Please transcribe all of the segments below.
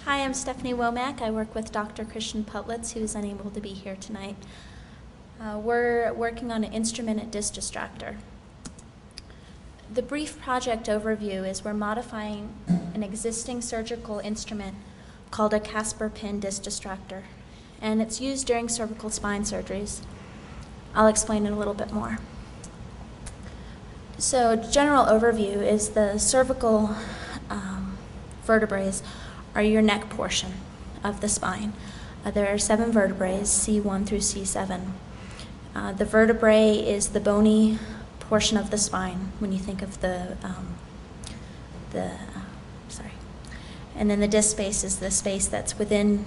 Hi, I'm Stefanie Womack. I work with Dr. Christian Putlitz, who is unable to be here tonight. We're working on an instrumented disc distractor. The brief project overview is we're modifying an existing surgical instrument called a Casper pin disc distractor, and it's used during cervical spine surgeries. I'll explain it a little bit more. So, general overview is the cervical vertebrae are your neck portion of the spine. There are 7 vertebrae, C1 through C7. The vertebrae is the bony portion of the spine when you think of and then the disc space is the space that's within,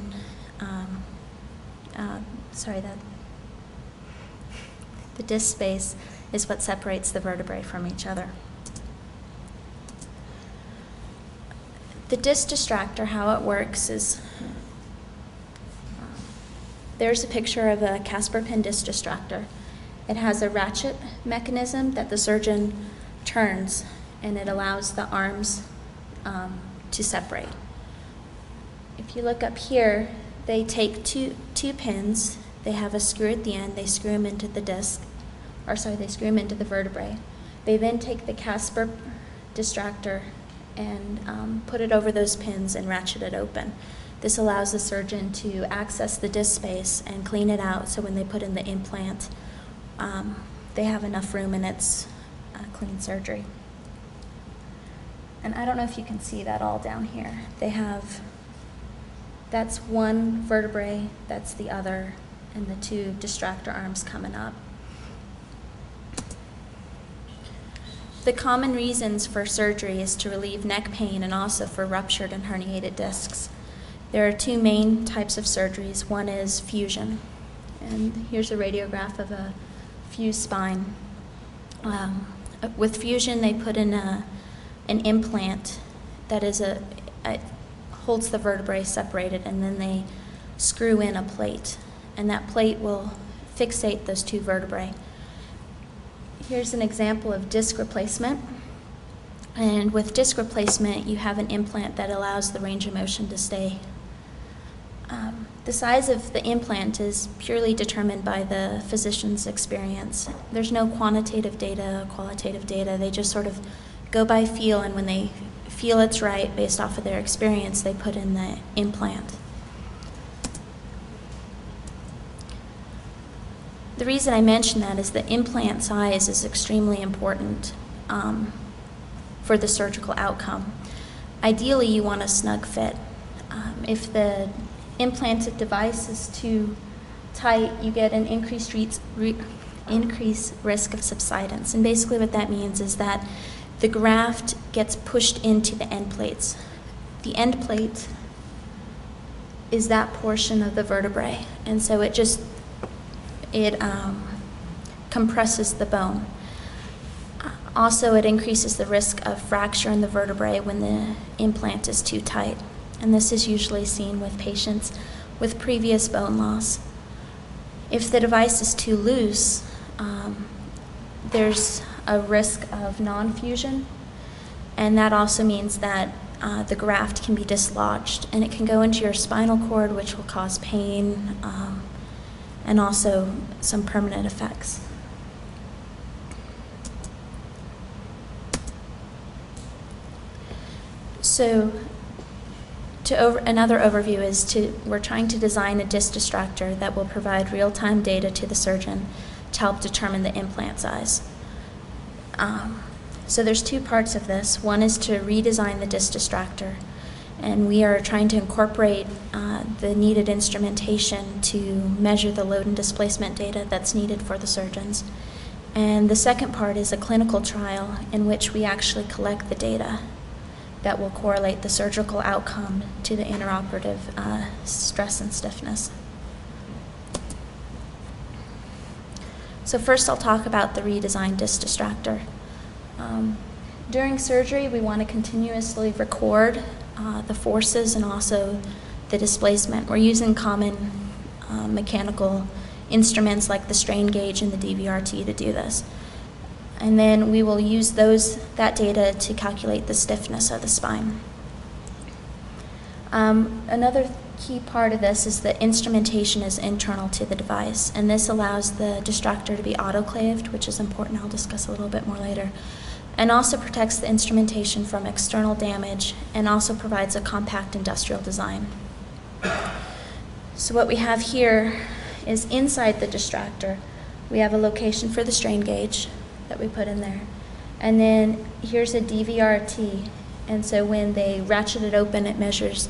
the disc space is what separates the vertebrae from each other. The disc distractor, how it works is, there's a picture of a Casper pin disc distractor. It has a ratchet mechanism that the surgeon turns, and it allows the arms to separate. If you look up here, they take two pins, they have a screw at the end, they screw them into the disc, they screw them into the vertebrae. They then take the Casper distractor and put it over those pins and ratchet it open. This allows the surgeon to access the disc space and clean it out, so when they put in the implant, they have enough room and it's clean surgery. And I don't know if you can see that all down here. That's one vertebrae, that's the other, and the 2 distractor arms coming up. The common reasons for surgery is to relieve neck pain and also for ruptured and herniated discs. There are 2 main types of surgeries. One is fusion, and here's a radiograph of a fused spine. With fusion, they put in an implant that is holds the vertebrae separated, and then they screw in a plate, and that plate will fixate those 2 vertebrae. Here's an example of disc replacement. And with disc replacement, you have an implant that allows the range of motion to stay. The size of the implant is purely determined by the physician's experience. There's no quantitative data, qualitative data. They just sort of go by feel, and when they feel it's right based off of their experience, they put in the implant. The reason I mention that is the implant size is extremely important for the surgical outcome. Ideally, you want a snug fit. If the implanted device is too tight, you get an increased risk of subsidence. And basically what that means is that the graft gets pushed into the end plates. The end plate is that portion of the vertebrae, and so it compresses the bone. Also, it increases the risk of fracture in the vertebrae when the implant is too tight. And this is usually seen with patients with previous bone loss. If the device is too loose, there's a risk of non-fusion, and that also means that the graft can be dislodged, and it can go into your spinal cord, which will cause pain, and also some permanent effects. So, another overview is we're trying to design a disc distractor that will provide real-time data to the surgeon to help determine the implant size. So there's 2 parts of this. One is to redesign the disc distractor, and we are trying to incorporate the needed instrumentation to measure the load and displacement data that's needed for the surgeons. And the second part is a clinical trial in which we actually collect the data that will correlate the surgical outcome to the intraoperative stress and stiffness. So first I'll talk about the redesigned disc distractor. During surgery, we want to continuously record the forces and also the displacement. We're using common mechanical instruments like the strain gauge and the DVRT to do this. And then we will use that data to calculate the stiffness of the spine. Another key part of this is that instrumentation is internal to the device, and this allows the distractor to be autoclaved, which is important. I'll discuss a little bit more later, and also protects the instrumentation from external damage and also provides a compact industrial design. So what we have here is inside the distractor, we have a location for the strain gauge that we put in there. And then here's a DVRT, and so when they ratchet it open, it measures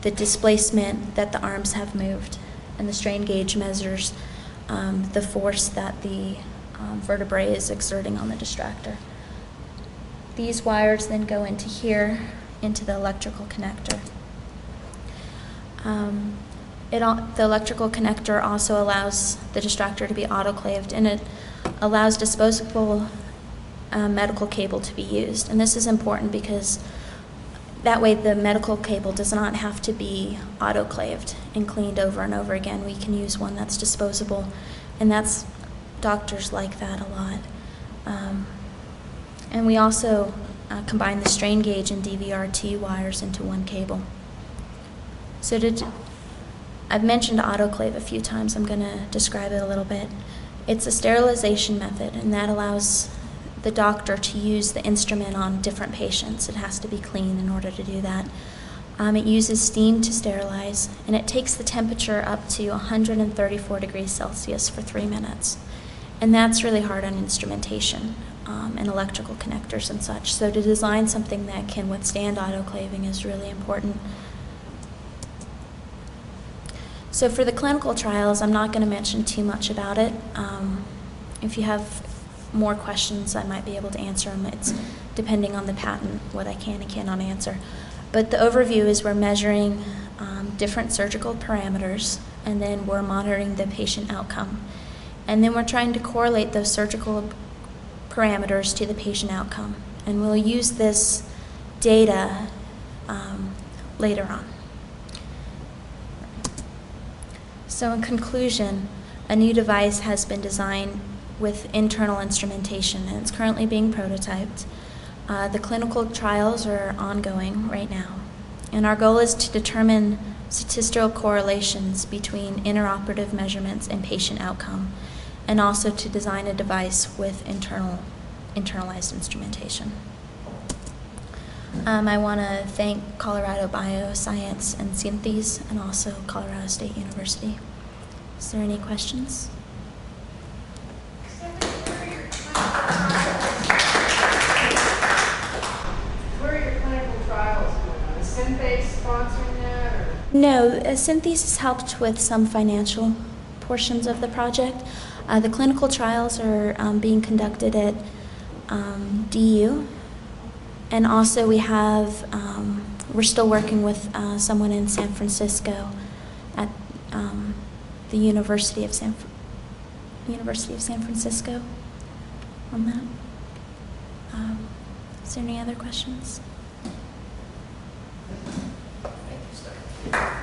the displacement that the arms have moved, and the strain gauge measures the force that the vertebrae is exerting on the distractor. These wires then go into here, into the electrical connector. The electrical connector also allows the distractor to be autoclaved, and it allows disposable medical cable to be used. And this is important because that way the medical cable does not have to be autoclaved and cleaned over and over again. We can use one that's disposable, and doctors like that a lot. And we also combine the strain gauge and DVRT wires into one cable. So I've mentioned autoclave a few times. I'm going to describe it a little bit. It's a sterilization method, and that allows the doctor to use the instrument on different patients. It has to be clean in order to do that. It uses steam to sterilize, and it takes the temperature up to 134 degrees Celsius for 3 minutes. And that's really hard on instrumentation and electrical connectors and such. So to design something that can withstand autoclaving is really important. So for the clinical trials, I'm not going to mention too much about it. If you have more questions, I might be able to answer them. It's depending on the patent, what I can and cannot answer. But the overview is we're measuring different surgical parameters, and then we're monitoring the patient outcome. And then we're trying to correlate those surgical parameters to the patient outcome. And we'll use this data later on. So in conclusion, a new device has been designed with internal instrumentation, and it's currently being prototyped. The clinical trials are ongoing right now, and our goal is to determine statistical correlations between interoperative measurements and patient outcome, and also to design a device with internalized instrumentation. I want to thank Colorado Bioscience and Synthes, and also Colorado State University. Is there any questions? Where are your clinical trials going on? Is Synthes sponsoring that? Or? No, Synthes has helped with some financial portions of the project. The clinical trials are being conducted at DU. And also we have, we're still working with someone in San Francisco at the University of San Francisco on that. Is there any other questions? Thank you, Stefanie.